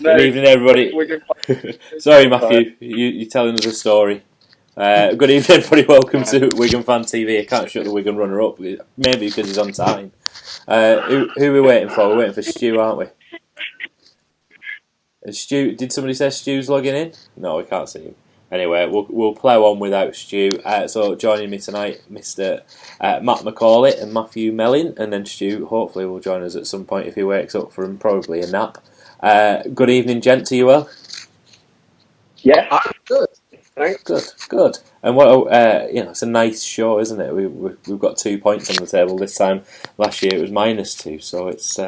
Good evening, everybody. Sorry, Matthew, you're telling us a story. Good evening, everybody. Welcome to Wigan Fan TV. I can't shut the Wigan Runner up, maybe because he's on time. Who are we waiting for? We're waiting for Stu, aren't we? Stu, did somebody say Stu's logging in? No, we can't see him. Anyway, we'll plough on without Stu. So joining me tonight, Mr. Matt McCauley and Matthew Mellin, and then Stu hopefully will join us at some point if he wakes up from probably a nap. Good evening, gents. Are you well? Yeah, I'm good. Thanks. Good. And what it's a nice show, isn't it? We've got 2 points on the table this time. Last year it was -2, so it's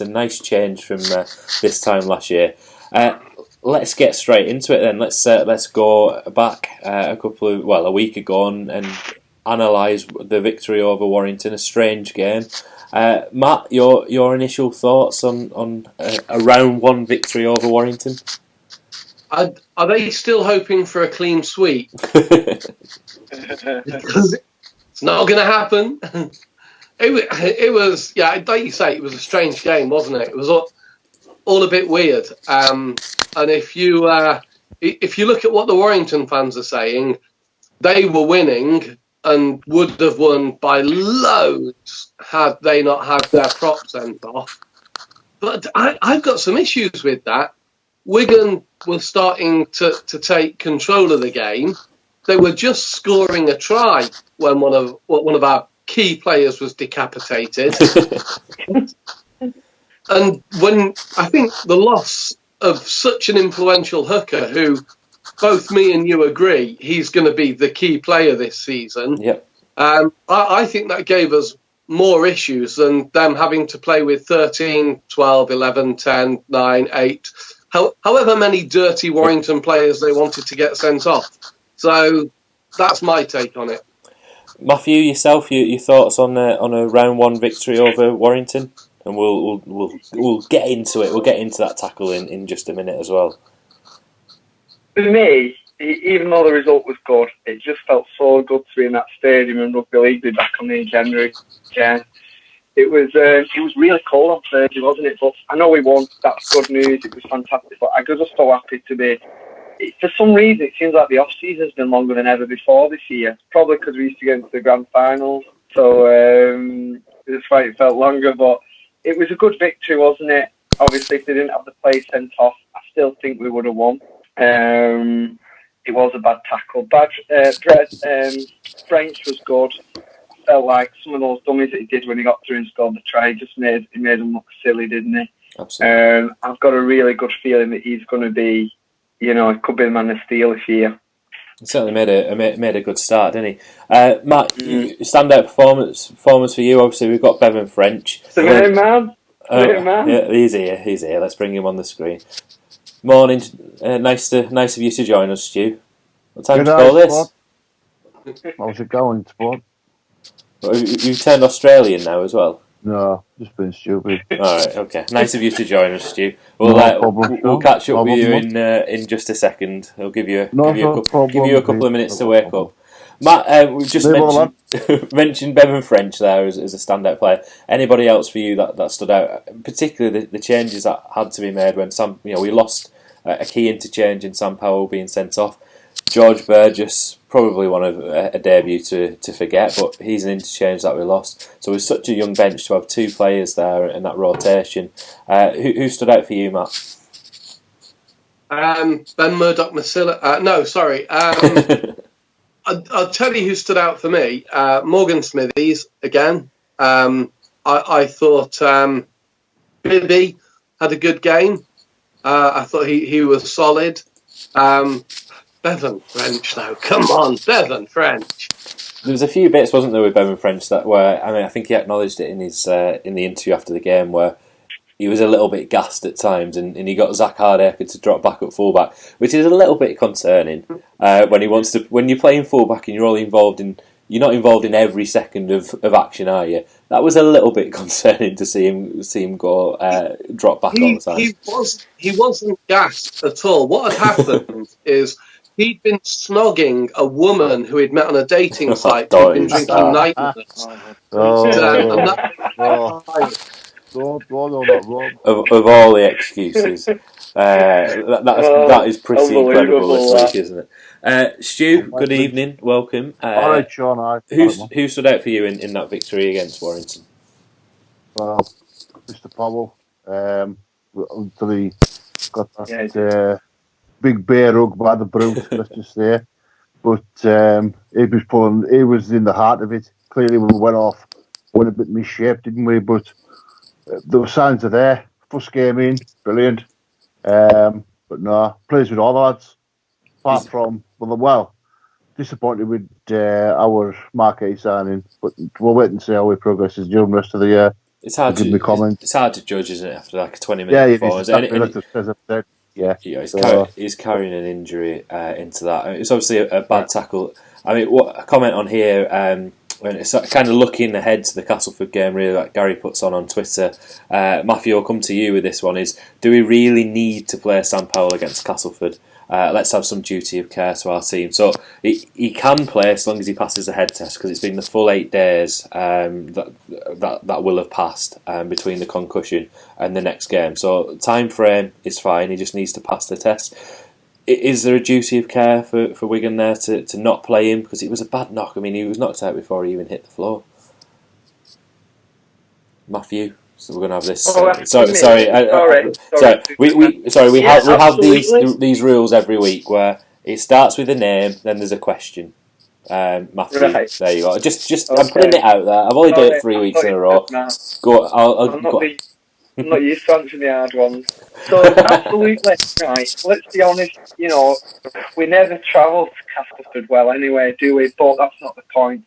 a nice change from this time last year. Let's get straight into it then. Let's go back a week ago and analyse the victory over Warrington. A strange game. Matt, your initial thoughts on a round one victory over Warrington? Are they still hoping for a clean sweep? It's not going to happen. It was, yeah, like you say, it was a strange game, wasn't it? It was all a bit weird. And if you look at what the Warrington fans are saying, they were winning and would have won by loads had they not had their prop sent off. But I've got some issues with that. Wigan were starting to take control of the game. They were just scoring a try when one of our key players was decapitated. And when I think the loss of such an influential hooker, who both me and you agree he's going to be the key player this season, yep. I think that gave us more issues than them having to play with 13, 12, 11, 10, 9, 8... however many dirty Warrington players they wanted to get sent off. So that's my take on it. Matthew, yourself, your thoughts on a round one victory over Warrington, and we'll get into it. We'll get into that tackle in just a minute as well. For me, even though the result was good, it just felt so good to be in that stadium and rugby league be back on the January again. It was really cold on Thursday, wasn't it? But I know we won. That's good news. It was fantastic. But I was just so happy to be. For some reason, it seems like the off season's been longer than ever before this year. Probably because we used to get into the grand finals, so that's why it felt longer. But it was a good victory, wasn't it? Obviously, if they didn't have the play sent off, I still think we would have won. It was a bad tackle. French was good. Felt like some of those dummies that he did when he got through and scored the try just made him look silly, didn't he? Absolutely. I've got a really good feeling that he's going to be, he could be the man of steel this year. He certainly made a good start, didn't he? Matt, standout performance for you. Obviously, we've got Bevan French. The main man. Yeah, he's here. Let's bring him on the screen. Morning. Nice of you to join us, Stu. What time to call this? How's it going, sport? You've turned Australian now as well? No, just being stupid. Alright, okay. Nice of you to join us, Stu. We'll catch up with you in just a second. I'll give you a couple of minutes to wake up. Matt, we just mentioned Bevan French there as a standout player. Anybody else for you that stood out? Particularly the changes that had to be made when we lost a key interchange in Sam Powell being sent off. George Burgess, probably one of a debut to forget, but he's an interchange that we lost. So with such a young bench to have two players there in that rotation, who stood out for you, Matt? Ben Murdoch-Masila. No, sorry. I'll tell you who stood out for me. Morgan Smithies, again. I thought Bibby had a good game. I thought he was solid. Bevan French, though. Come on, Bevan French. There was a few bits, wasn't there, with Bevan French that were... I think he acknowledged it in his in the interview after the game, where he was a little bit gassed at times, and he got Zach Hardacre to drop back at fullback, which is a little bit concerning when he wants to. When you're playing fullback and you're only involved in, you're not involved in every second of action, are you? That was a little bit concerning to see him go drop back all the time. He wasn't gassed at all. What had happened is he'd been snogging a woman who he'd met on a dating site who'd been drinking night with us. Of all the excuses. That is pretty incredible this week, isn't it? Stu, good Thanks. evening, welcome. All right, Sean. Who stood out for you in that victory against Warrington? Well, Mr. Powell. Until he got that big bear hug by the brute, let's just say. But he was in the heart of it. Clearly, we went a bit misshaped, didn't we? But the signs are there. First game in, brilliant. But no, pleased with all the lads. Apart from, disappointed with our marquee signing. But we'll wait and see how we progresses during the rest of the year. It's hard to judge, isn't it, after like a 20-minute performance? He's carrying an injury into that. It's obviously a bad tackle. I mean, what a comment on here. When it's kind of looking ahead to the Castleford game, really, like Gary puts on Twitter. Matthew, I'll come to you with this one. Is do we really need to play Sam Powell against Castleford? Let's have some duty of care to our team. So he can play as long as he passes the head test, because it's been the full 8 days that will have passed between the concussion and the next game. So time frame is fine. He just needs to pass the test. Is there a duty of care for Wigan there to not play him, because it was a bad knock? I mean, he was knocked out before he even hit the floor. Matthew. So we're going to have this. We have these rules every week where it starts with a name, then there's a question. Matthew, right. There you go. Just okay. I'm putting it out there. I've only done it 3 weeks in a row. Go. I'm not used to answering the hard ones. So absolutely right. Let's be honest. We never travel to Castleford well anyway, do we? But that's not the point.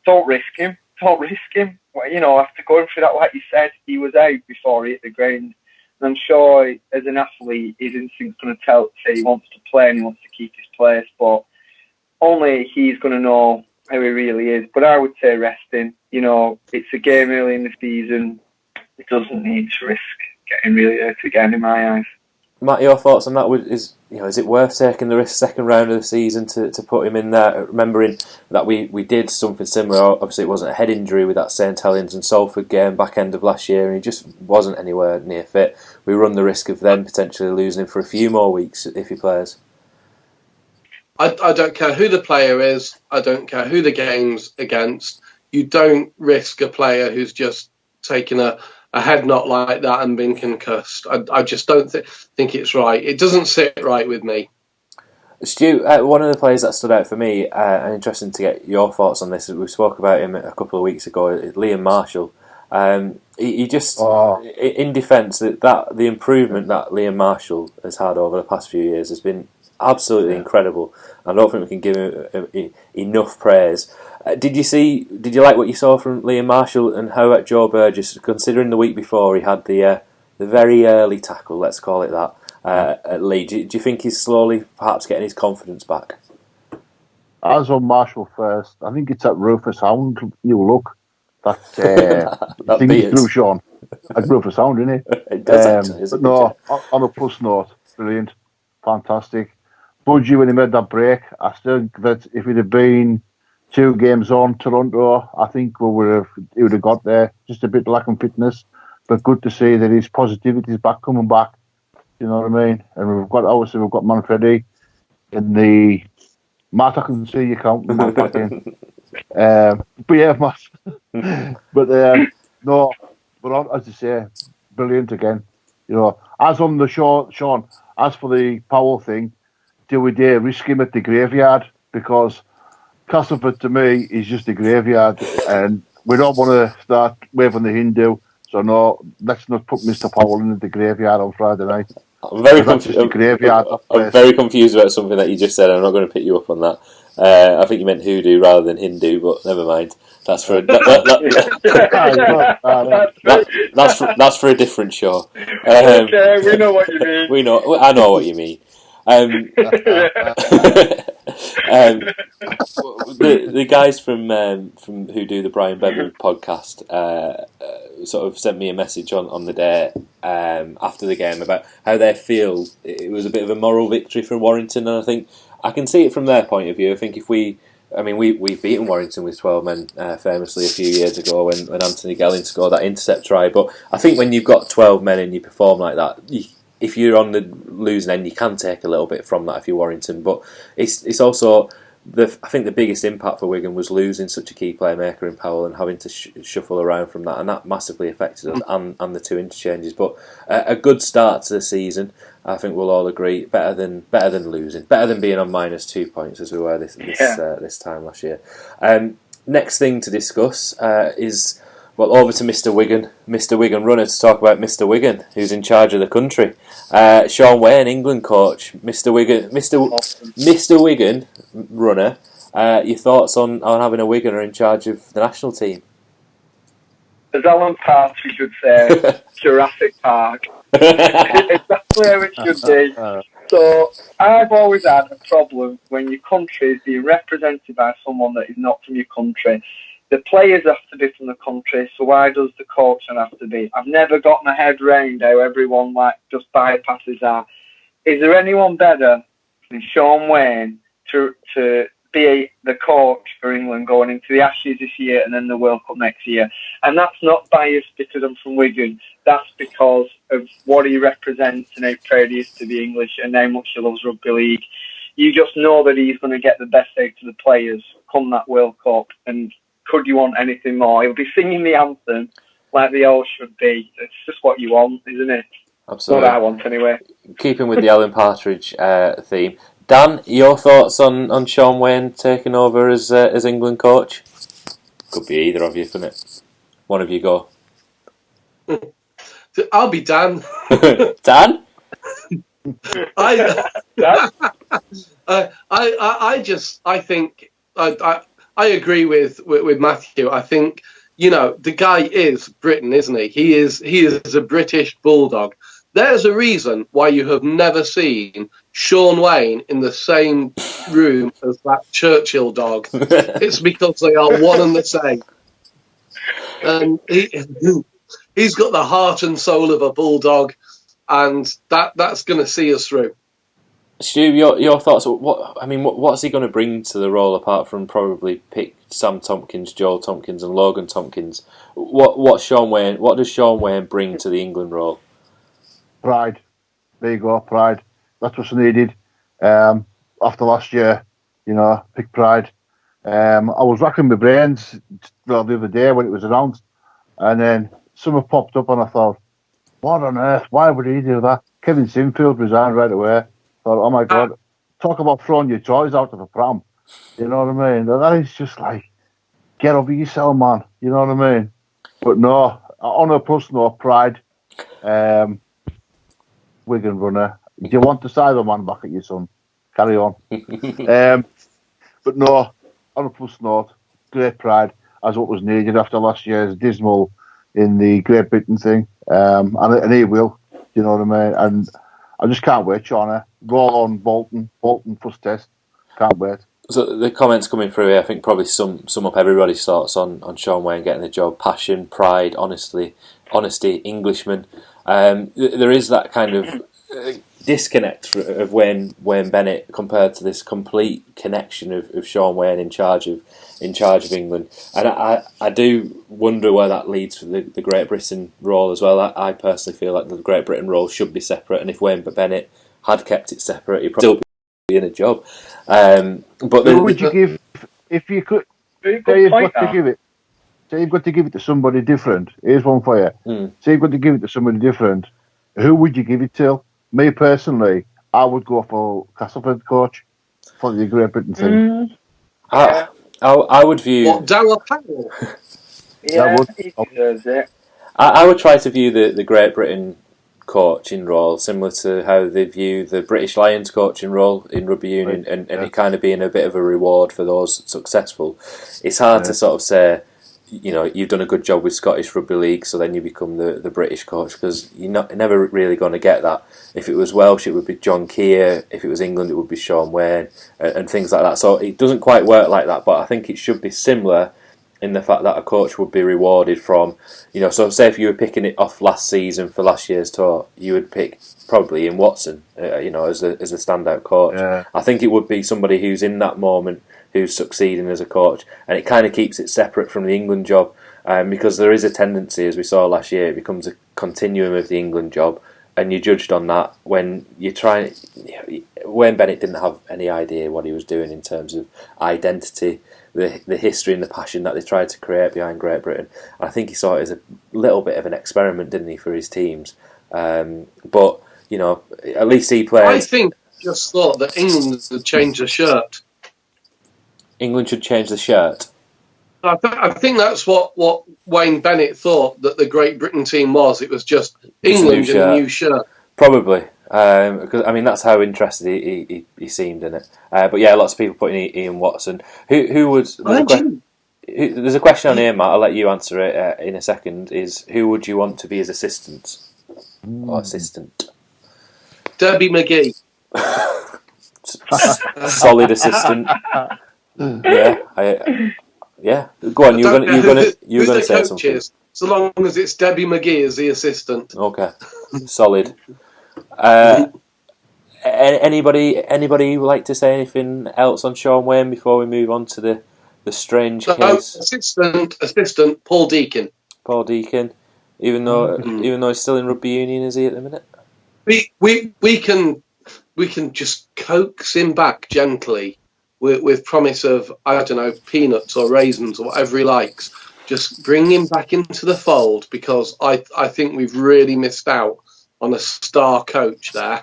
Don't risk him. After going through that, like you said, he was out before he hit the ground. And I'm sure, as an athlete, his instinct's going to say he wants to play and he wants to keep his place, but only he's going to know how he really is. But I would say rest him. It's a game early in the season. It doesn't need to risk getting really hurt again, in my eyes. Matt, your thoughts on that? Is it worth taking the risk second round of the season to put him in there? Remembering that we did something similar. Obviously, it wasn't a head injury with that St Helens and Salford game back end of last year, and he just wasn't anywhere near fit. We run the risk of then potentially losing him for a few more weeks if he plays. I don't care who the player is. I don't care who the game's against. You don't risk a player who's just taken a head knock like that and been concussed. I just don't think it's right. It doesn't sit right with me. Stu, one of the players that stood out for me, and interesting to get your thoughts on this, we spoke about him a couple of weeks ago, Liam Marshall. He just, in defence, that the improvement that Liam Marshall has had over the past few years has been absolutely incredible. I don't think we can give him enough praise. Did you like what you saw from Liam Marshall, and how about Joe Burgess, considering the week before he had the very early tackle, let's call it that, at Leeds? Do you think he's slowly perhaps getting his confidence back? As on Marshall first, I think it's that Rufus Hound you look. That thing through Sean. Like Rufus Hound, isn't it? It does actually. On a plus note, brilliant, fantastic. Budgie, when he made that break, I still think that if it had been 2 games on Toronto, I think he would have got there. Just a bit lacking fitness, but good to see that his positivity is coming back. You know what I mean? And we've got Manfredi in the Matt. I can see you counting Matt back in. But yeah, Matt. But as you say, brilliant again. As on the show, Sean. As for the Powell thing, do we dare risk him at the graveyard? Because Castleford to me is just a graveyard, and we don't want to start waving the Hindu. So no, let's not put Mr. Powell in the graveyard on Friday night. I'm very confused about something that you just said. I'm not going to pick you up on that. I think you meant hoodoo rather than Hindu, but never mind. That's for that's for a different show. Okay, we know what you mean. I know what you mean. The guys from who do the Brian Bevan podcast sort of sent me a message on the day after the game about how they feel it was a bit of a moral victory for Warrington, and I think I can see it from their point of view. I think if we've beaten Warrington with 12 men famously a few years ago when Anthony Gelling scored that intercept try, but I think when you've got 12 men and you perform like that, if you're on the losing end, you can take a little bit from that if you're Warrington. But it's also I think the biggest impact for Wigan was losing such a key playmaker in Powell and having to shuffle around from that, and that massively affected us and the two interchanges. But a good start to the season, I think we'll all agree. Better than losing, better than being on -2 points as we were this time last year. Next thing to discuss is over to Mr. Wigan Runner, to talk about Mr. Wigan, who's in charge of the country. Sean Wayne, England coach. Mr. Wigan Runner. Your thoughts on having a Wiganer in charge of the national team? As Alan Partridge would say, Jurassic Park. Exactly where it should be. So I've always had a problem when your country is being represented by someone that is not from your country. The players have to be from the country, so why does the coach not have to be? I've never got my head round how everyone just bypasses that. Is there anyone better than Sean Wayne to be the coach for England going into the Ashes this year and then the World Cup next year? And that's not biased because I'm from Wigan. That's because of what he represents and how proud he is to be English and how much he loves rugby league. You just know that he's going to get the best out of the players come that World Cup, and could you want anything more? He'll be singing the anthem like they all should be. It's just what you want, isn't it? Absolutely. What I want, anyway. Keeping with the Alan Partridge theme, Dan, your thoughts on Sean Wayne taking over as England coach? Could be either of you, couldn't it? One of you go. I'll be Dan. Dan? I agree with Matthew. I think, the guy is Britain, isn't he? He is a British bulldog. There's a reason why you have never seen Sean Wayne in the same room as that Churchill dog. It's because they are one and the same. And he's got the heart and soul of a bulldog, and that's going to see us through. Stu, your thoughts? What's he going to bring to the role apart from probably pick Sam Tompkins, Joel Tompkins, and Logan Tompkins? What does Sean Wayne bring to the England role? Pride. There you go, pride. That's what's needed. After last year, pick pride. I was racking my brains the other day when it was announced, and then something popped up, and I thought, what on earth? Why would he do that? Kevin Sinfield resigned right away. Thought, oh my God, talk about throwing your toys out of a pram. You know what I mean? That is just like, get over yourself, man. You know what I mean? But no, honour plus no pride. Wigan Runner. Do you want to side the man back at your son? Carry on. But no, honour plus no, great pride as what was needed after last year's dismal in the Great Britain thing. And he will. You know what I mean? And I just can't wait, Shauna. Roll on Bolton first test. Can't wait. So the comments coming through here, I think probably sum up everybody's thoughts on Sean Wayne getting the job. Passion, pride, honesty, Englishman. There is that kind of disconnect of Wayne Bennett compared to this complete connection of Sean Wayne in charge of England, and I do wonder where that leads for the Great Britain role as well. I personally feel like the Great Britain role should be separate, and if Wayne Bennett had kept it separate, he'd probably be in a job. But who would you give if you could? Say you've got to give it to somebody different. Here's one for you. Say you've got to give it to somebody different. Who would you give it to? Me personally, I would go for Castleford coach for the Great Britain thing. I would view. What, Darryl Powell? Yeah, he deserves it. I would try to view the Great Britain coaching role similar to how they view the British Lions coaching role in rugby union, and it kind of being a bit of a reward for those successful. It's hard to sort of say, you've done a good job with Scottish Rugby League, so then you become the British coach, because you're never really going to get that. If it was Welsh, it would be John Collier. If it was England, it would be Sean Wayne, and things like that. So it doesn't quite work like that, but I think it should be similar in the fact that a coach would be rewarded from, so say if you were picking it off last season for last year's tour, you would pick probably Ian Watson, as a standout coach. Yeah. I think it would be somebody who's in that moment, who's succeeding as a coach, and it kind of keeps it separate from the England job, because there is a tendency, as we saw last year, it becomes a continuum of the England job, and you're judged on that when you're trying. Wayne Bennett didn't have any idea what he was doing in terms of identity, the history and the passion that they tried to create behind Great Britain. And I think he saw it as a little bit of an experiment, didn't he, for his teams? But at least he played. I think just thought that England would change the shirt. England should change the shirt. I think that's what Wayne Bennett thought that the Great Britain team was. It was just England in a new shirt. Probably. Because that's how interested he seemed in it. But yeah, lots of people putting Ian Watson. Who would? There's a question on here, Matt. I'll let you answer it in a second. Is who would you want to be his assistant or assistant? Debbie McGee. Solid assistant. Yeah. Go on. You're gonna say something. So long as it's Debbie McGee as the assistant. Okay. Solid. Anybody would like to say anything else on Sean Wayne before we move on to the strange case? Assistant Paul Deacon. Paul Deacon, even though he's still in rugby union, is he at the minute? We can just coax him back gently with promise of, I don't know, peanuts or raisins or whatever he likes. Just bring him back into the fold, because I think we've really missed out on a star coach there.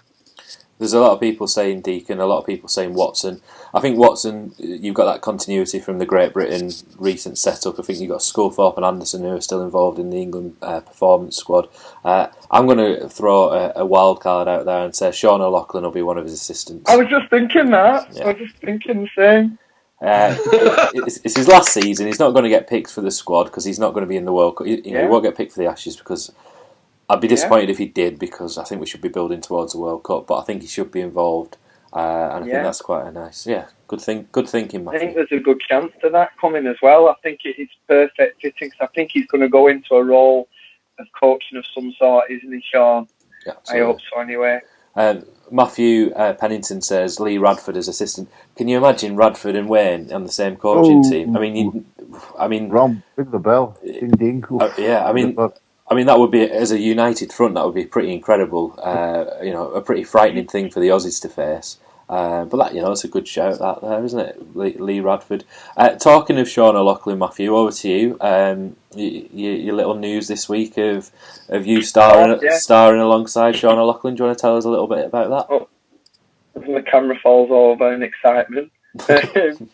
There's a lot of people saying Deacon, a lot of people saying Watson. I think Watson, you've got that continuity from the Great Britain recent setup. I think you've got Sculthorpe and Anderson who are still involved in the England performance squad. I'm going to throw a wild card out there and say Sean O'Loughlin will be one of his assistants. I was just thinking that. Yeah. I was just thinking the same. It's his last season. He's not going to get picked for the squad because he's not going to be in the World Cup. He won't get picked for the Ashes, because I'd be disappointed if he did, because I think we should be building towards the World Cup. But I think he should be involved, and I think that's quite a nice, good thinking, Matthew. I think there's a good chance to that coming as well. I think it's perfect fitting. I think he's going to go into a role of coaching of some sort, isn't he, Sean? Yeah, I hope so. Anyway. Matthew Pennington says Lee Radford as assistant. Can you imagine Radford and Wayne on the same coaching team? I mean, Ron, ring the bell, ding ding. That would be, as a united front, that would be pretty incredible. A pretty frightening thing for the Aussies to face. But that, it's a good shout that there, isn't it? Lee Radford. Talking of Sean O'Loughlin, Matthew, over to you. Your little news this week of you starring alongside Sean O'Loughlin. Do you want to tell us a little bit about that? Oh, the camera falls over in excitement. The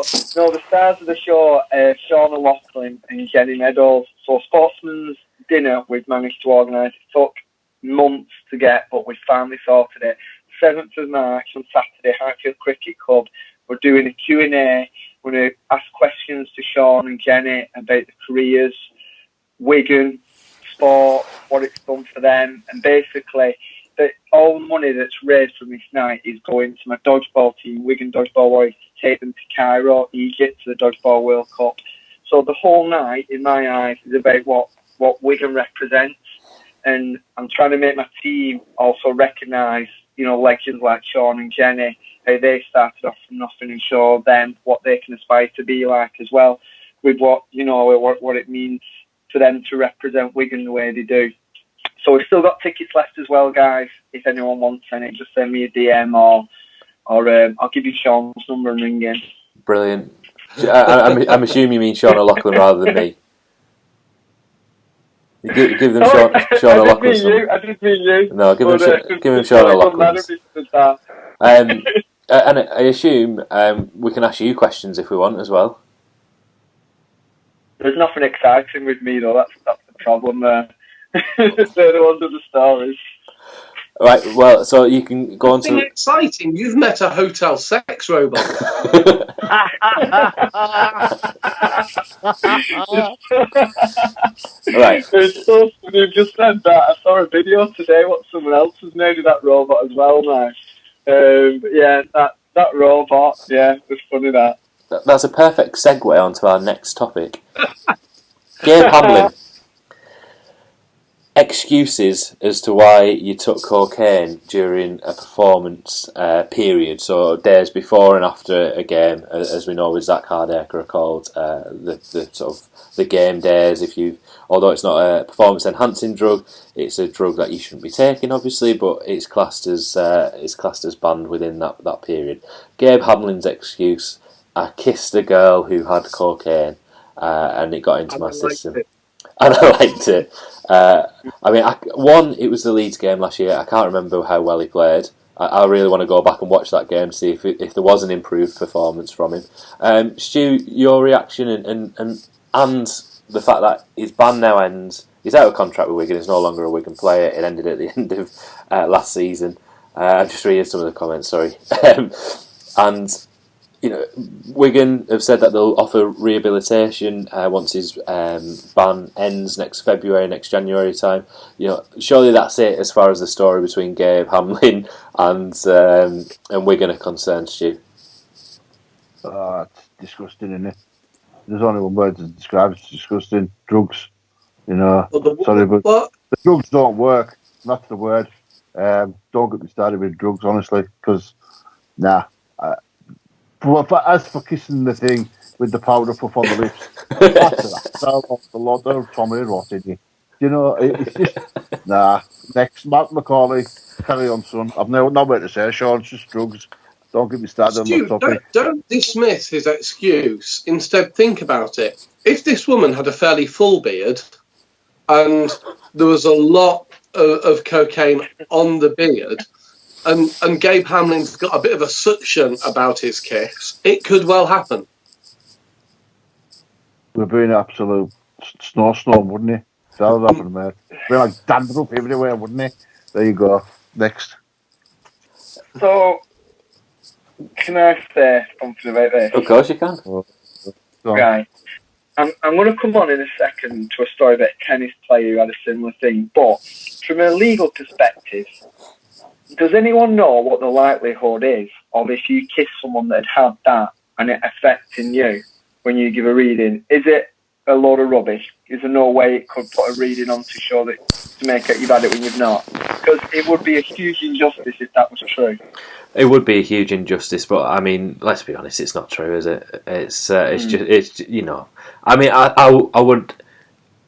stars of the show, Sean O'Loughlin and Jenny Meadows. So Sportsman's Dinner we've managed to organise. It took months to get, but we finally sorted it. 7th of March on Saturday, Highfield Cricket Club. We're doing a Q&A. We're going to ask questions to Sean and Jenny about the careers, Wigan, sport, what it's done for them, and basically all the money that's raised from this night is going to my dodgeball team, Wigan Dodgeball Warriors, to take them to Cairo, Egypt, to the Dodgeball World Cup. So the whole night, in my eyes, is about what Wigan represents, and I'm trying to make my team also recognise, legends like Sean and Jenny, how they started off from nothing, and show them what they can aspire to be like as well, with what it means for them to represent Wigan the way they do. So we've still got tickets left as well, guys. If anyone wants any, just send me a DM or I'll give you Sean's number and ring in. Brilliant. I'm assuming you mean Sean O'Loughlin rather than me. Give them Sean O'Loughlin's number. I didn't mean you. No, give him Sean O'Loughlin's. And I assume we can ask you questions if we want as well. There's nothing exciting with me though. That's the problem there. They're the ones with the stories. Right, well, so you can go on to... exciting. You've met a hotel sex robot. Right. It's so funny you've just said that. I saw a video today what someone else has made of that robot as well now. That robot, it was funny that. That's a perfect segue onto our next topic. Gabe Hamlin. excuses as to why you took cocaine during a performance period, so days before and after a game, as we know with Zach Hardacre are called the sort of the game days. Although it's not a performance enhancing drug, it's a drug that you shouldn't be taking, obviously, but it's classed as banned within that period. Gabe Hamlin's excuse: I kissed a girl who had cocaine, and it got into my system. And I liked it. It was the Leeds game last year. I can't remember how well he played. I really want to go back and watch that game to see if there was an improved performance from him. Stu, your reaction and the fact that his ban now ends. He's out of contract with Wigan. He's no longer a Wigan player. It ended at the end of last season. I'm just reading some of the comments. Sorry, and. Wigan have said that they'll offer rehabilitation once his ban ends next January time. Surely that's it as far as the story between Gabe Hamlin and Wigan are concerned, Stu. It's disgusting, isn't it? There's only one word to describe it. It's disgusting. Drugs. Sorry, but the drugs don't work. That's the word. Don't get me started with drugs, honestly, because as for kissing the thing with the powder puff on the lips, that's a lot of Tommy rot in you. It's just Next, Matt McCauley, carry on, son. I've nowhere to say, Sean. It's just drugs. Don't get me started on the topic. Don't dismiss his excuse. Instead, think about it. If this woman had a fairly full beard and there was a lot of cocaine on the beard, and Gabe Hamlin's got a bit of a suction about his kiss, it could well happen. We'd be an absolute snowstorm, wouldn't it? That would happen, mate. It'd be like dandruff everywhere, wouldn't it? There you go. Next. So, can I say something about this? Of course you can. Right. I'm going to come on in a second to a story about a tennis player who had a similar thing, but from a legal perspective, does anyone know what the likelihood is of if you kiss someone that had that and it affecting you when you give a reading? Is it a load of rubbish? Is there no way it could put a reading on to show that to make it you've had it when you've not? Because it would be a huge injustice if that was true. It would be a huge injustice, but I mean, let's be honest, it's not true, is it? It's just I mean, I would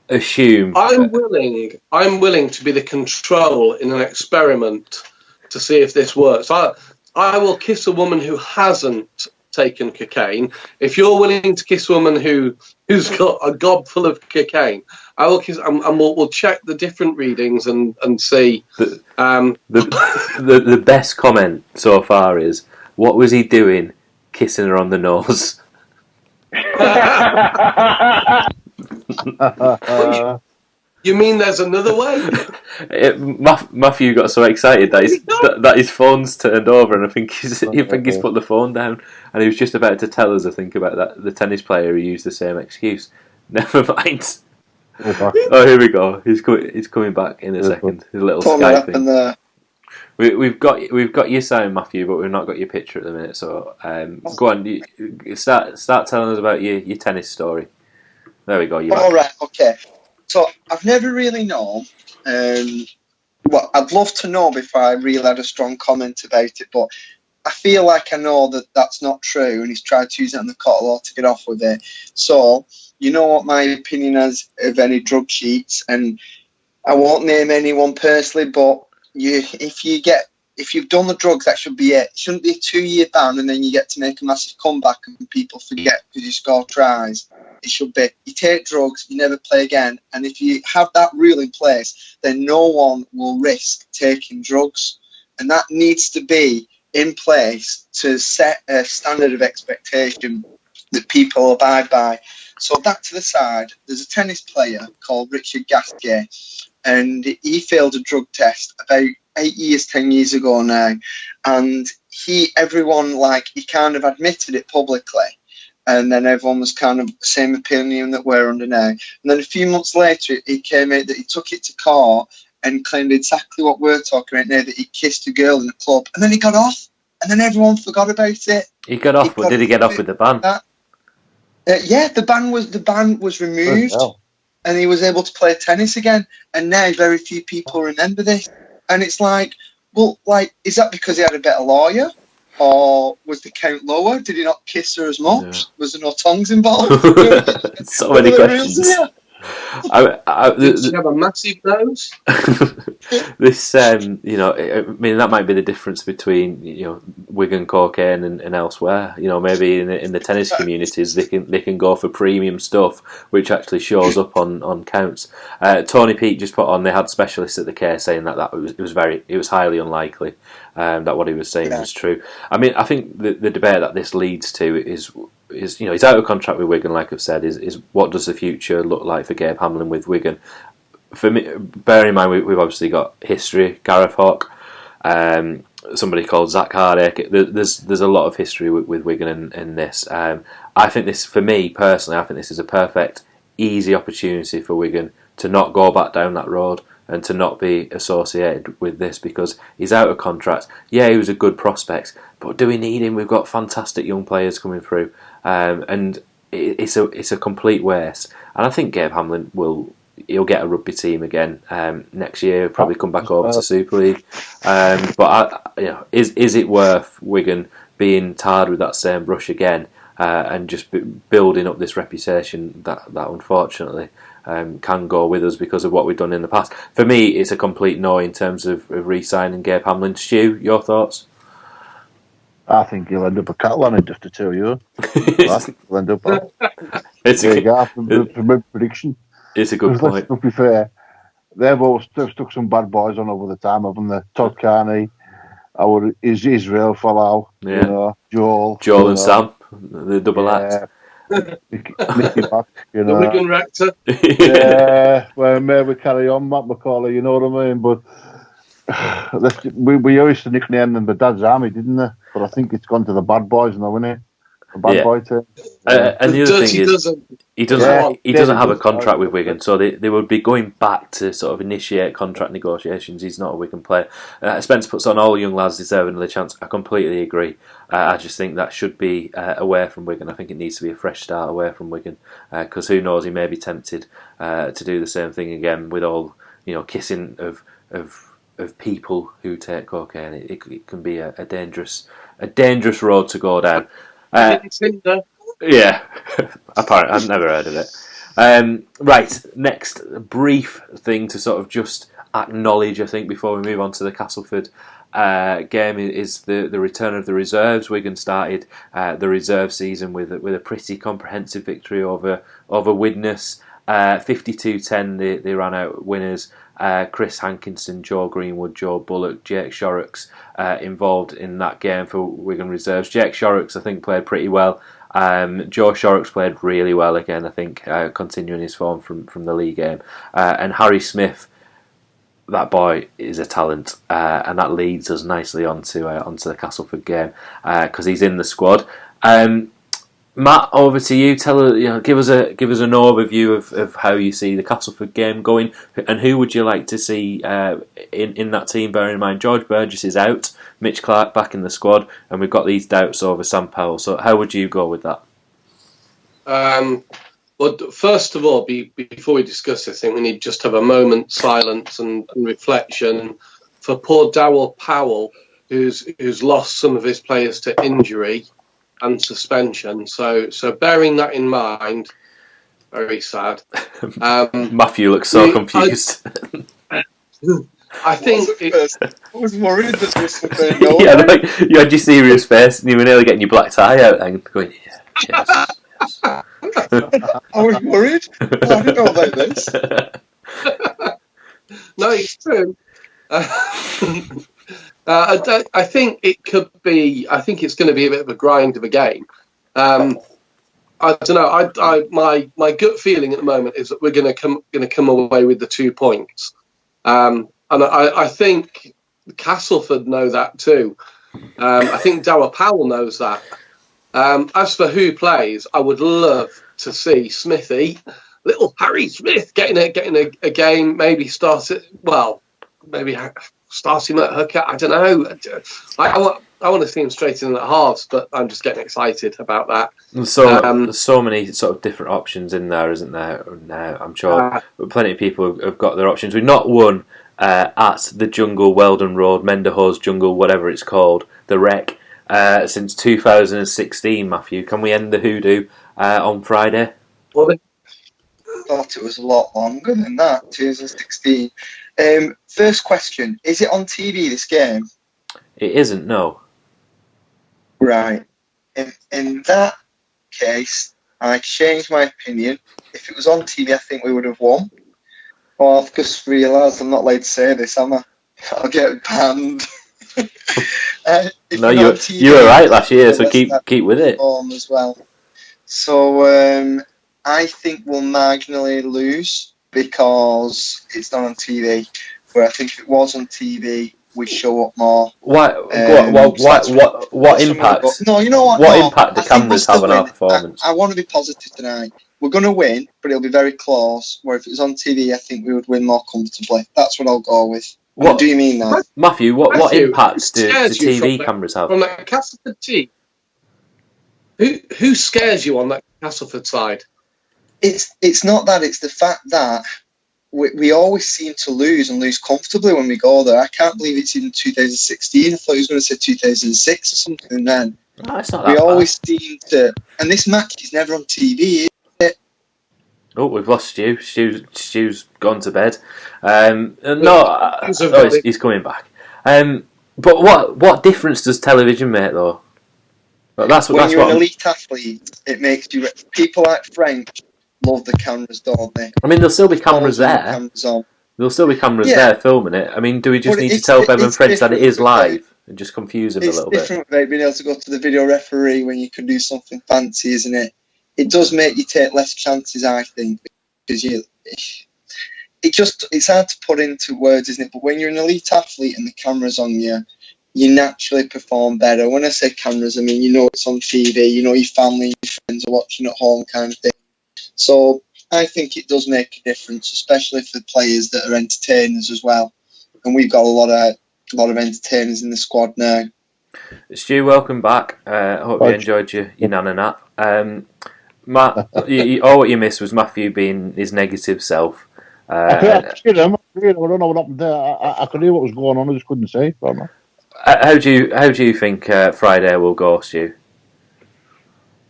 assume. I'm willing to be the control in an experiment to see if this works. I will kiss a woman who hasn't taken cocaine. If you're willing to kiss a woman who's got a gob full of cocaine, I will kiss, and we'll check the different readings and see. The best comment so far is, what was he doing kissing her on the nose? You mean there's another way? Matthew got so excited that his phone's turned over, and I think he's put the phone down, and he was just about to tell us, I think, about that the tennis player who used the same excuse. Never mind. Oh, here we go. He's coming back in a second. His little Skype thing. There. We've got your sound, Matthew, but we've not got your picture at the minute. So go on, start telling us about your tennis story. There we go. All right. Okay. So I've never really known. I'd love to know before I really had a strong comment about it, but I feel like I know that that's not true, and he's tried to use it on the court law to get off with it. So you know what my opinion is of any drug sheets, and I won't name anyone personally, but if you've done the drugs, that should be it. It shouldn't be a 2-year ban, and then you get to make a massive comeback and people forget because you score tries. It should be, you take drugs, you never play again. And if you have that rule in place, then no one will risk taking drugs. And that needs to be in place to set a standard of expectation that people abide by. So back to the side, there's a tennis player called Richard Gasquet, and he failed a drug test about 10 years ago now. And he kind of admitted it publicly. And then everyone was kind of the same opinion that we're under now. And then a few months later, he came out that he took it to court and claimed exactly what we're talking about now, that he kissed a girl in a club. And then he got off. And then everyone forgot about it. He got off, but did he get off with the ban? Yeah, the ban was removed. and he was able to play tennis again. And now very few people remember this. And it's like, well, like, is that because he had a better lawyer? Or was the count lower? Did he not kiss her as much? Yeah. Was there no tongues involved? So many questions. Did she have a massive nose? This, you know, I mean, that might be the difference between, you know, Wigan cocaine and elsewhere. You know, maybe in the tennis communities they can go for premium stuff, which actually shows up on counts. Tony Pete just put on, they had specialists at the care saying that it was highly unlikely that what he was saying was true. I mean, I think the debate that this leads to is, you know, he's out of contract with Wigan, like I've said, is what does the future look like for Gabe Hamlin with Wigan? For me, bear in mind, we've obviously got history, Gareth Hawke, somebody called Zach Hardacre. There's a lot of history with Wigan in this. I think this, for me personally, I think this is a perfect, easy opportunity for Wigan to not go back down that road and to not be associated with this, because he's out of contract. Yeah, he was a good prospect, but do we need him? We've got fantastic young players coming through, and it's a complete waste. And I think Gabe Hamlin he'll get a rugby team again next year. He'll probably come back over to Super League. But is it worth Wigan being tarred with that same brush again and just building up this reputation that unfortunately can go with us because of what we've done in the past? For me, it's a complete no in terms of re-signing Gabe Hamlin. Stu, your thoughts? I think he'll end up a Catalan in just the 2 years. I think he'll end up. From my prediction. It's a good point. Let's be fair, they've stuck some bad boys on over the time, haven't they? Todd Carney, is Israel fellow, you know, Joel and Sam, the double act. Nicky Mack, you know. The Wigan Rector. Yeah, well, maybe carry on, Matt McCauley, you know what I mean? But we used to nickname them the Dad's Army, didn't they? But I think it's gone to the bad boys now, isn't it? The bad boy team. And the other thing is, he doesn't have a contract with Wigan, so they would be going back to sort of initiate contract negotiations. He's not a Wigan player. Spence puts on, all young lads deserve another chance. I completely agree. I just think that should be away from Wigan. I think it needs to be a fresh start away from Wigan, because who knows, he may be tempted to do the same thing again with all, you know, kissing of people who take cocaine. It can be a dangerous road to go down. Yeah, apparently I've never heard of it. Right, next brief thing to sort of just acknowledge, I think, before we move on to the Castleford game is the return of the reserves. Wigan started the reserve season with a pretty comprehensive victory over Widnes. 52-10, they ran out winners. Chris Hankinson, Joe Greenwood, Joe Bullock, Jake Shorrocks involved in that game for Wigan Reserves. Jake Shorrocks, I think, played pretty well. Joe Shorrocks played really well again, I think, continuing his form from the league game. And Harry Smith, that boy is a talent, and that leads us nicely onto the Castleford game because he's in the squad. Matt, over to you. Give us an overview of how you see the Castleford game going, and who would you like to see in that team? Bearing in mind George Burgess is out, Mitch Clark back in the squad, and we've got these doubts over Sam Powell. So, how would you go with that? Well, first of all, before we discuss this, I think we need just to have a moment's silence and reflection for poor Dowell Powell, who's lost some of his players to injury and suspension. So bearing that in mind, very sad. Matthew looks so confused. I think I was worried that this was going on. Yeah, like, you had your serious face and you were nearly getting your black tie out and going, yes. I was worried. I didn't know about this. No, it's true. I think it could be. I think it's going to be a bit of a grind of a game. I don't know. My gut feeling at the moment is that we're going to come away with the 2 points, and I think Castleford know that too. I think Dowell Powell knows that. As for who plays, I would love to see Smithy, little Harry Smith, getting a game. Maybe start it. Well, maybe start him at hooker. I don't know. to see him straight in at halves, but I'm just getting excited about that. So there's so many sort of different options in there, isn't there? Now I'm sure plenty of people have got their options. We've not won at the Jungle, Weldon Road, Menderhose Jungle, whatever it's called, the Wreck, since 2016. Matthew, can we end the hoodoo on Friday? I thought it was a lot longer than that. 2016. First question: is it on TV, this game? It isn't. No. Right. In that case, I changed my opinion. If it was on TV, I think we would have won. Oh, I've just realised I'm not allowed to say this, am I? I'll get banned. No, you were right last year, so keep with it. As well. So I think we'll marginally lose because it's not on TV. But I think if it was on TV, we'd show up more. What impact? No, you know what? What impact do cameras have on our performance? I want to be positive tonight. We're going to win, but it'll be very close. Where if it was on TV, I think we would win more comfortably. That's what I'll go with. What do you mean that? Matthew, what impacts do TV cameras have? From that Castleford team? Who scares you on that Castleford side? It's not that. It's the fact that we always seem to lose and lose comfortably when we go there. I can't believe it's in 2016. I thought he was going to say 2006 or something then. No, it's not we that always seem to... And this match is never on TV, is it? Oh, we've lost Stu. Stu's gone to bed. He's coming back. But what difference does television make, though? When you're an elite athlete, it makes you... People like Frank love the cameras, don't they? I mean, there'll still be cameras there. There'll still be cameras there filming it. I mean, do we just need to tell Bevan French that it is live and just confuse him a little bit? It's different about being able to go to the video referee when you can do something fancy, isn't it? It does make you take less chances, I think, because it's hard to put into words, isn't it? But when you're an elite athlete and the camera's on you, you naturally perform better. When I say cameras, I mean, you know it's on TV, you know your family and your friends are watching at home kind of thing. So I think it does make a difference, especially for players that are entertainers as well. And we've got a lot of entertainers in the squad now. Stu, welcome back. Hope you enjoyed your nana nap. Matt, all what you missed was Matthew being his negative self. I don't know what happened there. I could hear what was going on. I just couldn't say. How do you think Friday will go, Stu?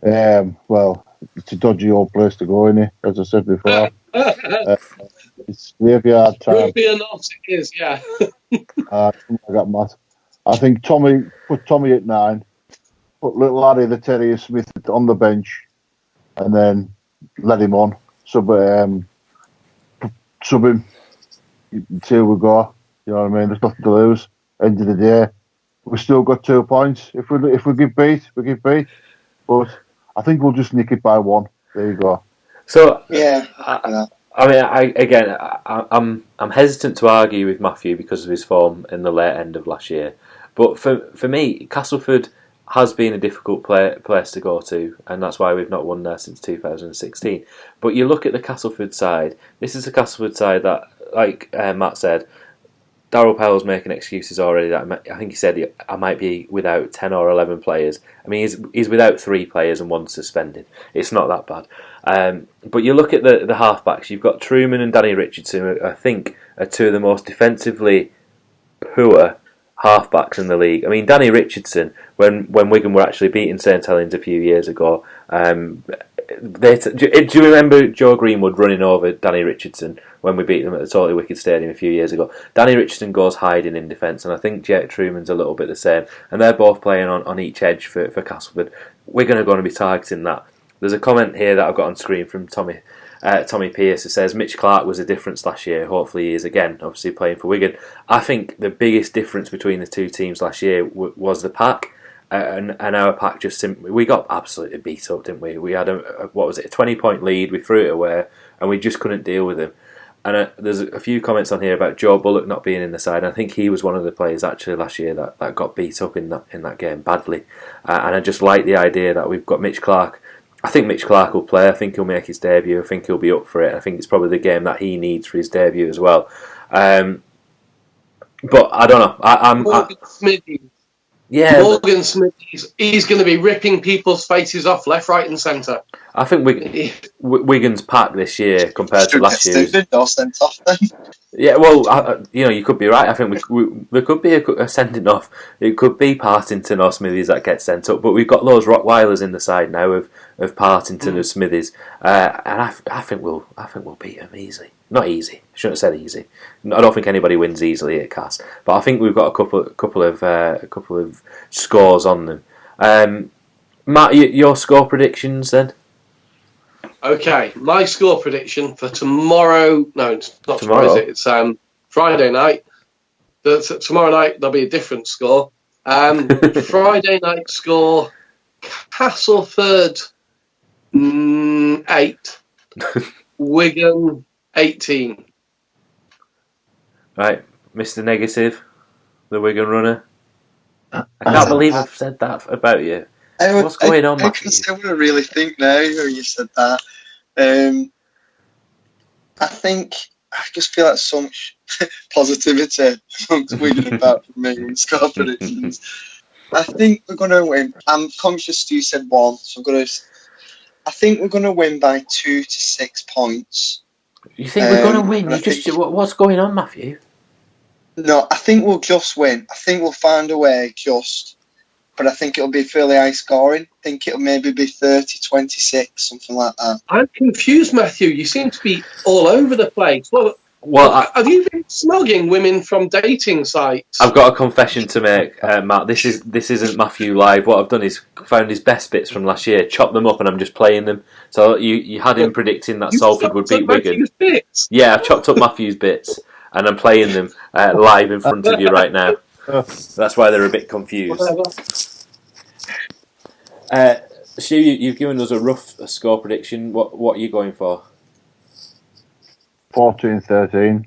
Well, it's a dodgy old place to go, isn't it? As I said before, it's graveyard time. Will be enough, it is, yeah. I got mad. I think put Tommy at 9, put little Larry the Terrier Smith on the bench, and then let him on. Sub him until we go. You know what I mean? There's nothing to lose. End of the day, we've still got 2 points. If we get beat, we get beat. But I think we'll just nick it by 1. There you go. So yeah. I'm hesitant to argue with Matthew because of his form in the late end of last year. But for me, Castleford has been a difficult place to go to, and that's why we've not won there since 2016. But you look at the Castleford side. This is a Castleford side that, like Matt said, Darryl Powell's making excuses already. That I think he said I might be without 10 or 11 players. I mean, he's without 3 players and 1 suspended. It's not that bad. But you look at the halfbacks. You've got Truman and Danny Richardson, who I think are 2 of the most defensively poor halfbacks in the league. I mean, Danny Richardson, when Wigan were actually beating St Helens a few years ago, do you remember Joe Greenwood running over Danny Richardson when we beat them at the Totally Wicked Stadium a few years ago? Danny Richardson goes hiding in defence, and I think Jake Truman's a little bit the same, and they're both playing on each edge for Castleford. We're going to be targeting that. There's a comment here that I've got on screen from Tommy Pearce, who says Mitch Clark was a difference last year. Hopefully he is again, obviously playing for Wigan. I think the biggest difference between the 2 teams last year was the pack. And our pack we got absolutely beat up, didn't we? We had a 20-point lead. We threw it away, and we just couldn't deal with him. And there's a few comments on here about Joe Bullock not being in the side. I think he was one of the players actually last year that got beat up in that game badly. And I just like the idea that we've got Mitch Clark. I think Mitch Clark will play. I think he'll make his debut. I think he'll be up for it. I think it's probably the game that he needs for his debut as well. But I don't know. Yeah, Morgan Smith, he's going to be ripping people's faces off left, right, and centre. I think Wigan's pack this year compared to last year. Sent off then. Yeah, well, you could be right. I think there could be a sending off. It could be Partington or Smithies that gets sent up, but we've got those Rottweilers in the side now of Partington and Smithies, and I think we'll beat them easily. Not easy. I shouldn't have said easy. I don't think anybody wins easily at Cass, but I think we've got a couple of scores on them. Matt, your score predictions then? Okay, my score prediction for tomorrow. No, it's not tomorrow, is it? It's Friday night. Tomorrow night there'll be a different score. Friday night score: Castleford 8, Wigan 18. Right, Mr. Negative, the Wigan Runner. I can't believe I've said that about you. What's going on, Matthew? I wouldn't really think now when you said that. I just feel like so much positivity amongst Wigan about from me in score predictions. I think we're going to win. I'm conscious you said 1, so I think we're going to win by 2 to 6 points. You think we're going to win? What's going on, Matthew? No, I think we'll just win. I think we'll find a way but I think it'll be fairly high scoring. I think it'll maybe be 30-26, something like that. I'm confused, Matthew. You seem to be all over the place. Well, have you been snogging women from dating sites? I've got a confession to make, Matt. This isn't Matthew live. What I've done is found his best bits from last year, chopped them up, and I'm just playing them. So you had him predicting that Salford would beat Wigan. Bits? Yeah, I've chopped up Matthew's bits, and I'm playing them live in front of you right now. That's why they're a bit confused. Stu, you've given us a rough score prediction. What are you going for? 14-13.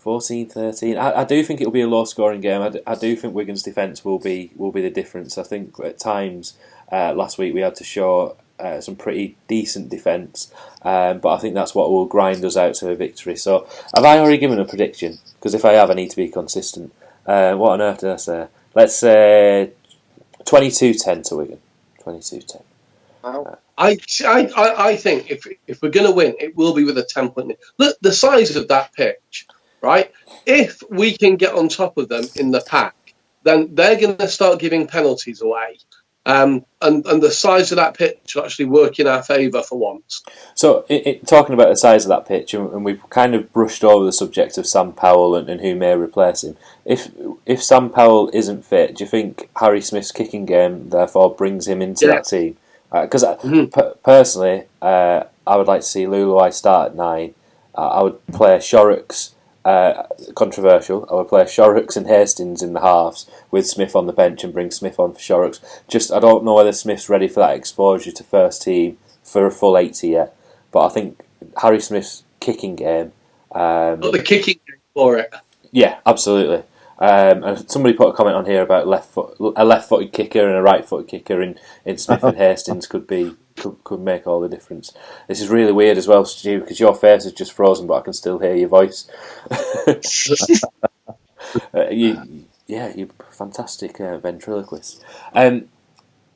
14-13. I do think it'll be a low-scoring game. I do think Wigan's defence will be the difference. I think at times last week we had to show some pretty decent defence, but I think that's what will grind us out to a victory. So, have I already given a prediction? Because if I have, I need to be consistent. What on earth did I say? Let's say 22-10 to Wigan. 22-10. Wow. I think if we're going to win, it will be with a 10-point lead. Look, the size of that pitch, right? If we can get on top of them in the pack, then they're going to start giving penalties away. And the size of that pitch will actually work in our favour for once. So, talking about the size of that pitch, and we've kind of brushed over the subject of Sam Powell and who may replace him. If Sam Powell isn't fit, do you think Harry Smith's kicking game therefore brings him into that team? Because personally, I would like to see Luluai start at 9. I would play Shorrocks. Controversial. I would play Shorrocks and Hastings in the halves with Smith on the bench and bring Smith on for Shorrocks. I don't know whether Smith's ready for that exposure to first team for a full 80 yet. But I think Harry Smith's kicking game. Got the kicking game for it. Yeah, absolutely. And somebody put a comment on here about a left-footed kicker and a right-footed kicker in Smith and Hastings could make all the difference. This is really weird as well, Stu, because your face is just frozen, but I can still hear your voice. You're fantastic ventriloquist. Matt,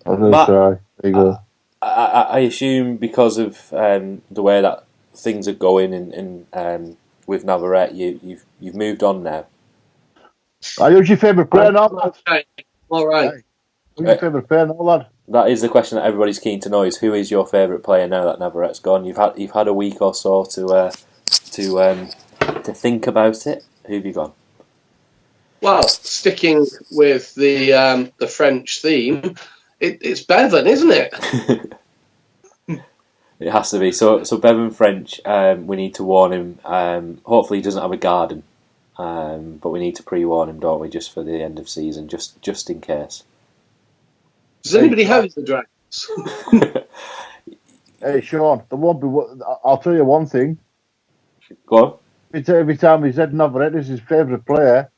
There you go. I assume because of the way that things are going in with Navarrete, you've moved on now. Who's your favourite player now, lad? All right. Who's your favourite player now, lad? That is the question that everybody's keen to know: is who is your favourite player now that Navarrete's gone? You've had a week or so to think about it. Who have you gone? Well, sticking with the French theme, it's Bevan, isn't it? It has to be. So Bevan French, we need to warn him. Hopefully he doesn't have a garden, but we need to pre-warn him, don't we, just for the end of season, just in case. Does anybody have his address? Hey, Sean, there won't be. I'll tell you one thing. Go on. Every time he said Navarrete is his favourite player,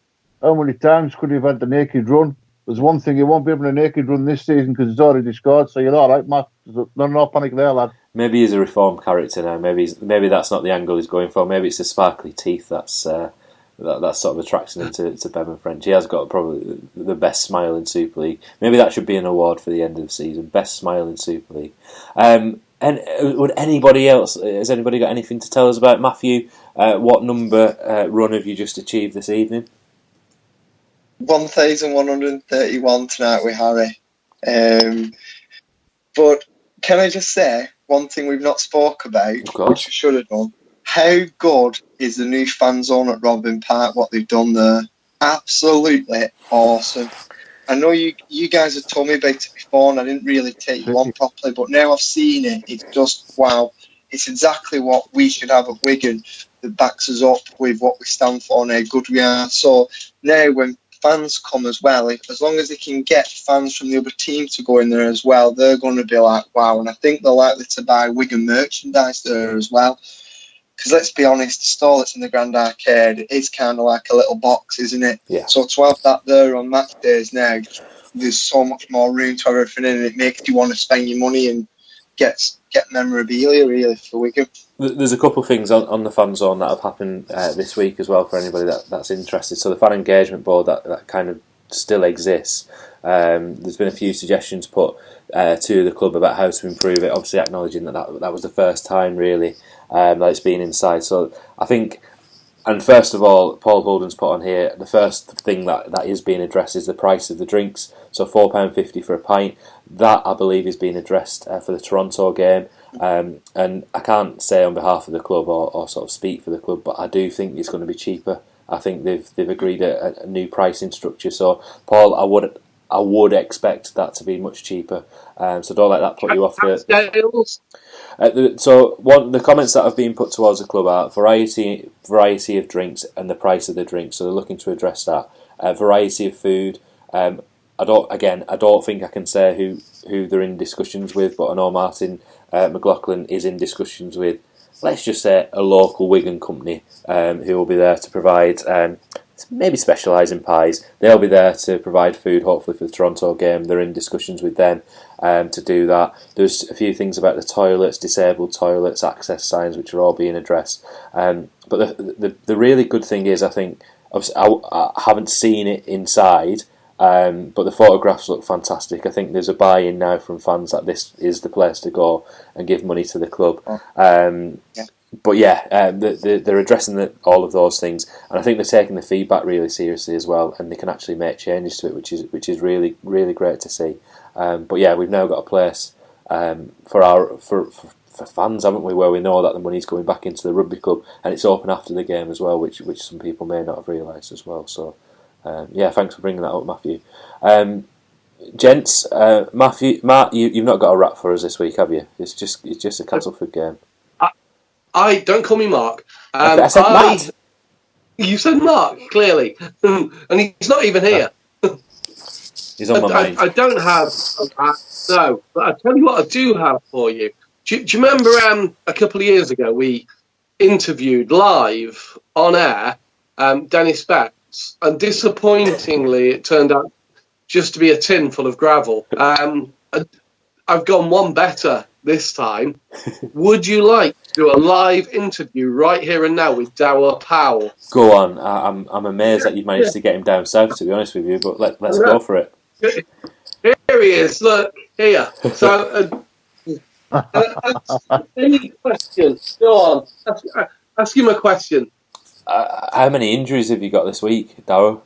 how many times could he have had the naked run? There's one thing, he won't be able to naked run this season because he's already scored, so you're all right, Matt. No panic there, lad. Maybe he's a reformed character now. Maybe that's not the angle he's going for. Maybe it's the sparkly teeth that's That sort of attracts him to Bevan French. He has got probably the best smile in Super League. Maybe that should be an award for the end of the season. Best smile in Super League. And would anybody else? Has anybody got anything to tell us about Matthew? What number run have you just achieved this evening? 1,131 tonight with Harry. But can I just say one thing we've not spoke about, which we should have done? How good is the new fan zone at Robin Park? What they've done there, absolutely awesome. I know you guys have told me about it before, and I didn't really take you on properly, but now I've seen it. It's just wow. It's exactly what we should have at Wigan that backs us up with what we stand for and how good we are. So now when fans come as well, as long as they can get fans from the other team to go in there as well, they're going to be like, wow. And I think they're likely to buy Wigan merchandise there as well. Because let's be honest, the stall that's in the Grand Arcade is kind of like a little box, isn't it? Yeah. So to have that there on match days now, there's so much more room to have everything in, and it makes you want to spend your money and get memorabilia really for Wigan. There's a couple of things on the fan zone that have happened this week as well for anybody that's interested. So the fan engagement board that kind of still exists. There's been a few suggestions put to the club about how to improve it. Obviously, acknowledging that was the first time really that it's been inside. So I think, and first of all, Paul Holden's put on here, the first thing that is being addressed is the price of the drinks. So £4.50 for a pint. That, I believe, is being addressed for the Toronto game. And I can't say on behalf of the club or sort of speak for the club, but I do think it's going to be cheaper. I think they've agreed a new pricing structure. So, Paul, I would expect that to be much cheaper. So don't let that put you off. The comments that have been put towards the club are variety of drinks and the price of the drinks. So they're looking to address that. Variety of food. I don't think I can say who they're in discussions with, but I know Martin McLaughlin is in discussions with, let's just say, a local Wigan company who will be there to provide, maybe specialise in pies. They'll be there to provide food, hopefully, for the Toronto game. They're in discussions with them to do that. There's a few things about the toilets, disabled toilets, access signs, which are all being addressed. But the really good thing is, I think, obviously, I haven't seen it inside, but the photographs look fantastic. I think there's a buy-in now from fans that this is the place to go and give money to the club. But they're addressing all of those things, and I think they're taking the feedback really seriously as well, and they can actually make changes to it, which is really, really great to see. But yeah, we've now got a place for fans, haven't we, where we know that the money's going back into the rugby club, and it's open after the game as well, which some people may not have realised as well. So thanks for bringing that up, Matthew. Gents, Matt, you've not got a rap for us this week, have you? It's just a Castleford game. I don't call me Mark. I said Matt. You said Mark, clearly, and he's not even here. He's on my mind. I don't have no, but I tell you what I do have for you. Do you remember a couple of years ago we interviewed live on air Dennis Betts, and disappointingly it turned out just to be a tin full of gravel. I've gone one better this time. Would you like to do a live interview right here and now with Dower Powell? Go on. I'm amazed that you've managed to get him down south, to be honest with you, but let's go for it. Here he is. Look, here. So, any questions? Go on. Ask him a question. How many injuries have you got this week, Dower?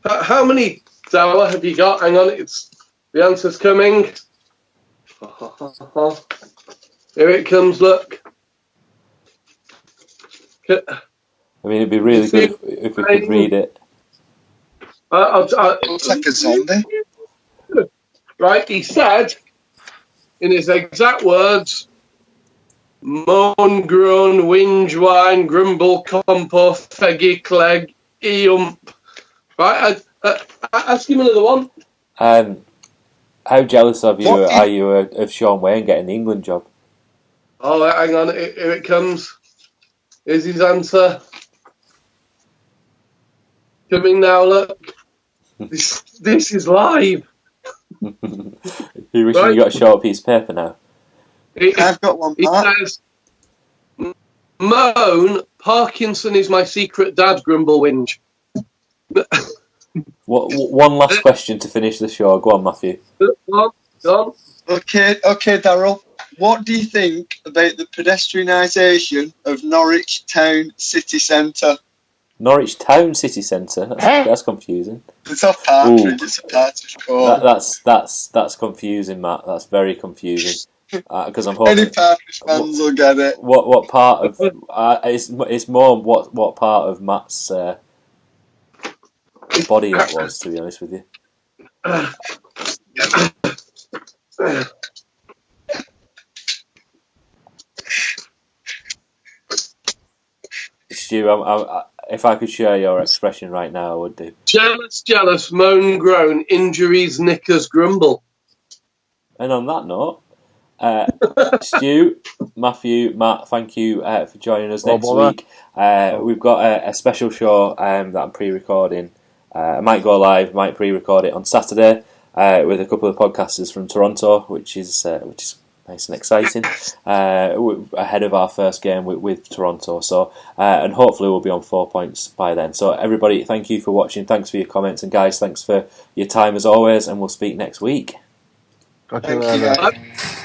How many, Dower, have you got? Hang on, the answer's coming. Here it comes, look. I mean, it'd be really good if we could read it. Looks like a zombie. Right, he said, in his exact words, moan, groan, whinge, whine, grumble, compo, feggy, clegg, eump. Right, ask him another one. How jealous are you of Sean Wayne getting the England job? Oh, hang on, here it comes. Here's his answer. Coming now, look. This is live. You wishing you got a short piece of paper now? I've got one, Mark. He says, Moan, Parkinson is my secret dad, grumble whinge. One last question to finish the show. Go on, Matthew. Go on. Okay, Darryl. What do you think about the pedestrianisation of Norwich Town city centre? Norwich Town city centre? That's confusing. It's off Partridge, it's a Partridge call. That's confusing, Matt. That's very confusing. Because I'm hoping any Partridge fans will get it. What part of it's more what part of Matt's body that was, to be honest with you. Stu, if I could share your expression right now, I would do. Jealous, moan, groan, injuries, knickers, grumble. And on that note, Stu, Matthew, Matt, thank you for joining us next week. We've got a special show that I'm pre-recording. I might go live, might pre-record it on Saturday with a couple of podcasters from Toronto, which is nice and exciting, ahead of our first game with Toronto. So, and hopefully we'll be on 4 points by then. So everybody, thank you for watching. Thanks for your comments, and guys, thanks for your time as always. And we'll speak next week. Thank you.